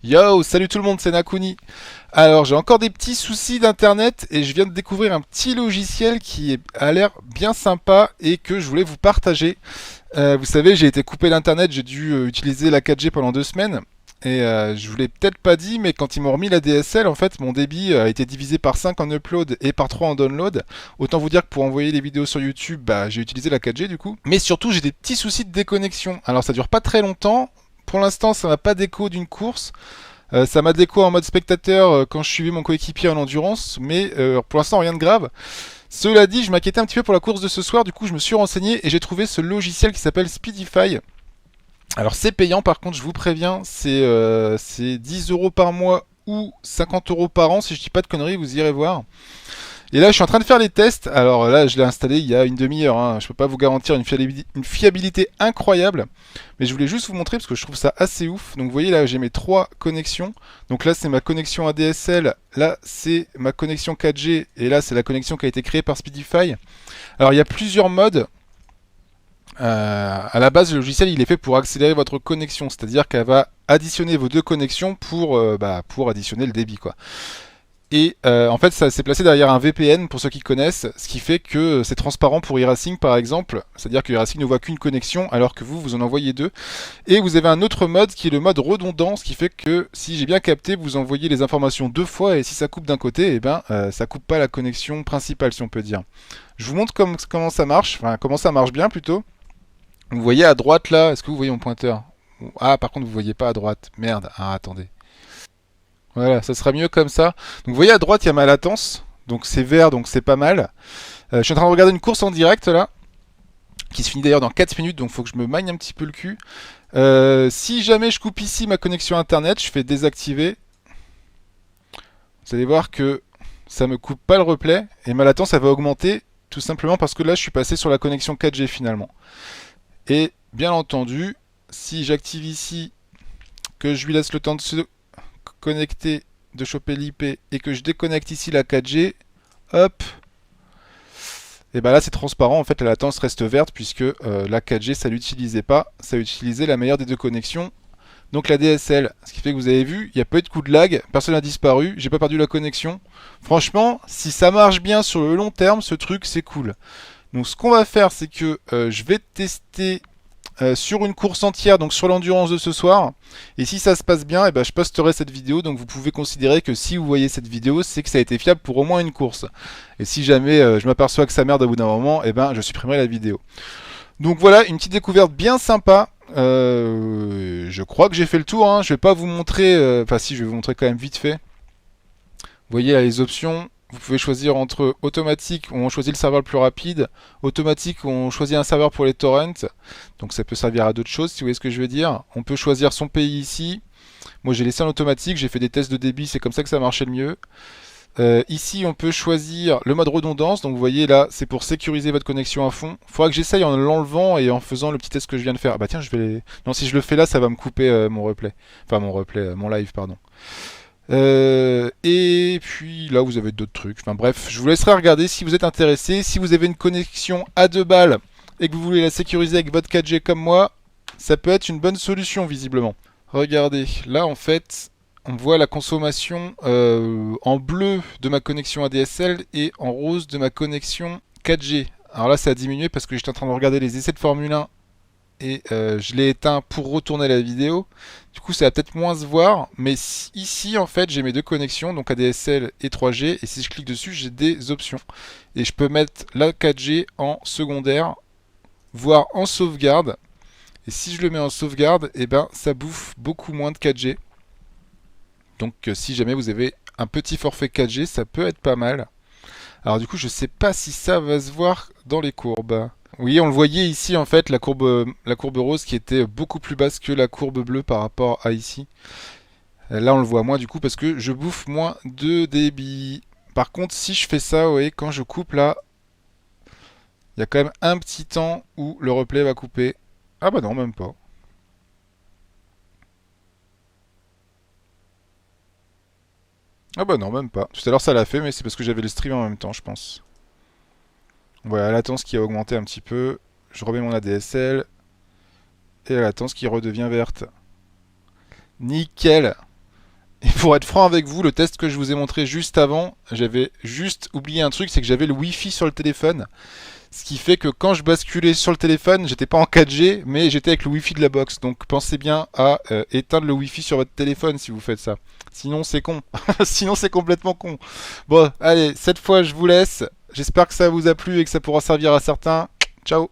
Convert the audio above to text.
Yo, salut tout le monde, c'est Nakuni. Alors, j'ai encore des petits soucis d'internet et je viens de découvrir un petit logiciel a l'air bien sympa et que je voulais vous partager. Vous savez, j'ai été coupé d'internet, j'ai dû utiliser la 4G pendant 2 semaines. Et je vous l'ai peut-être pas dit, mais quand ils m'ont remis la DSL, en fait, mon débit a été divisé par 5 en upload et par 3 en download. Autant vous dire que pour envoyer les vidéos sur YouTube, j'ai utilisé la 4G du coup. Mais surtout, j'ai des petits soucis de déconnexion. Alors, ça dure pas très longtemps. Pour l'instant, ça n'a pas d'écho d'une course. Ça m'a déco en mode spectateur quand je suivais mon coéquipier en endurance, mais pour l'instant rien de grave. Cela dit, je m'inquiétais un petit peu pour la course de ce soir, du coup je me suis renseigné et j'ai trouvé ce logiciel qui s'appelle Speedify. Alors c'est payant par contre, je vous préviens, c'est 10 euros par mois ou 50 euros par an, si je dis pas de conneries, vous irez voir. Et là, je suis en train de faire les tests. Alors là, je l'ai installé il y a une demi-heure, hein. Je peux pas vous garantir une fiabilité incroyable. Mais je voulais juste vous montrer parce que je trouve ça assez ouf. Donc vous voyez là, j'ai mes 3 connexions. Donc là, c'est ma connexion ADSL. Là, c'est ma connexion 4G. Et là, c'est la connexion qui a été créée par Speedify. Alors il y a plusieurs modes. À la base, le logiciel, il est fait pour accélérer votre connexion. C'est-à-dire qu'elle va additionner vos deux connexions pour additionner le débit, quoi. Et en fait, ça s'est placé derrière un VPN pour ceux qui connaissent, ce qui fait que c'est transparent pour iRacing par exemple, c'est-à-dire que iRacing ne voit qu'une connexion alors que vous en envoyez deux. Et vous avez un autre mode qui est le mode redondant, ce qui fait que si j'ai bien capté, vous envoyez les informations deux fois et si ça coupe d'un côté, ça coupe pas la connexion principale si on peut dire. Je vous montre comment ça marche, enfin comment ça marche bien plutôt. Vous voyez à droite là, est-ce que vous voyez mon pointeur? Ah par contre vous voyez pas à droite, merde, ah attendez. Voilà, ça sera mieux comme ça. Donc vous voyez à droite, il y a ma latence. Donc c'est vert, donc c'est pas mal. Je suis en train de regarder une course en direct là, qui se finit d'ailleurs dans 4 minutes, donc il faut que je me magne un petit peu le cul. Si jamais je coupe ici ma connexion internet, je fais désactiver. Vous allez voir que ça me coupe pas le replay et ma latence elle va augmenter tout simplement parce que là je suis passé sur la connexion 4G finalement. Et bien entendu, si j'active ici, que je lui laisse le temps de se connecter, de choper l'IP et que je déconnecte ici la 4G, hop, et ben là c'est transparent, en fait la latence reste verte puisque la 4G ça l'utilisait pas, ça utilisait la meilleure des deux connexions, donc la DSL, ce qui fait que vous avez vu, il n'y a pas eu de coup de lag, personne n'a disparu, j'ai pas perdu la connexion. Franchement, si ça marche bien sur le long terme, ce truc c'est cool. Donc ce qu'on va faire, c'est que je vais tester sur une course entière, donc sur l'endurance de ce soir. Et si ça se passe bien, je posterai cette vidéo. Donc vous pouvez considérer que si vous voyez cette vidéo, c'est que ça a été fiable pour au moins une course. Et si jamais je m'aperçois que ça merde au bout d'un moment, je supprimerai la vidéo. Donc voilà, une petite découverte bien sympa. Je crois que j'ai fait le tour, hein. Je vais pas vous montrer, enfin si, je vais vous montrer quand même vite fait. Vous voyez là les options. Vous pouvez choisir entre automatique où on choisit le serveur le plus rapide, automatique où on choisit un serveur pour les torrents. Donc ça peut servir à d'autres choses si vous voyez ce que je veux dire. On peut choisir son pays ici. Moi j'ai laissé en automatique, j'ai fait des tests de débit, c'est comme ça que ça marchait le mieux. Ici on peut choisir le mode redondance, donc vous voyez là c'est pour sécuriser votre connexion à fond. Il faudra que j'essaye en l'enlevant et en faisant le petit test que je viens de faire. Ah bah tiens je vais les... Non si je le fais là ça va me couper mon replay. Enfin mon replay, mon live pardon. Et puis là vous avez d'autres trucs. Enfin bref, je vous laisserai regarder si vous êtes intéressé. Si vous avez une connexion à 2 balles et que vous voulez la sécuriser avec votre 4G comme moi, ça peut être une bonne solution visiblement. Regardez, là en fait, on voit la consommation en bleu de ma connexion ADSL et en rose de ma connexion 4G. Alors là ça a diminué parce que j'étais en train de regarder les essais de Formule 1 et je l'ai éteint pour retourner la vidéo. Du coup, ça va peut-être moins se voir, mais ici, en fait, j'ai mes deux connexions, donc ADSL et 3G, et si je clique dessus, j'ai des options. Et je peux mettre la 4G en secondaire, voire en sauvegarde. Et si je le mets en sauvegarde, ça bouffe beaucoup moins de 4G. Donc, si jamais vous avez un petit forfait 4G, ça peut être pas mal. Alors du coup, je sais pas si ça va se voir dans les courbes. Oui, on le voyait ici en fait, la courbe rose qui était beaucoup plus basse que la courbe bleue par rapport à ici. Là, on le voit moins du coup parce que je bouffe moins de débit. Par contre, si je fais ça, vous voyez, quand je coupe là, il y a quand même un petit temps où le replay va couper. Ah bah non, même pas. Ah bah non, même pas. Tout à l'heure ça l'a fait, mais c'est parce que j'avais le stream en même temps, je pense. Voilà, la latence qui a augmenté un petit peu. Je remets mon ADSL. Et la latence qui redevient verte. Nickel. Et pour être franc avec vous, le test que je vous ai montré juste avant, j'avais juste oublié un truc, c'est que j'avais le Wi-Fi sur le téléphone. Ce qui fait que quand je basculais sur le téléphone, j'étais pas en 4G, mais j'étais avec le Wi-Fi de la box. Donc pensez bien à éteindre le Wi-Fi sur votre téléphone si vous faites ça. Sinon c'est con. Sinon c'est complètement con. Bon, allez, cette fois je vous laisse. J'espère que ça vous a plu et que ça pourra servir à certains. Ciao.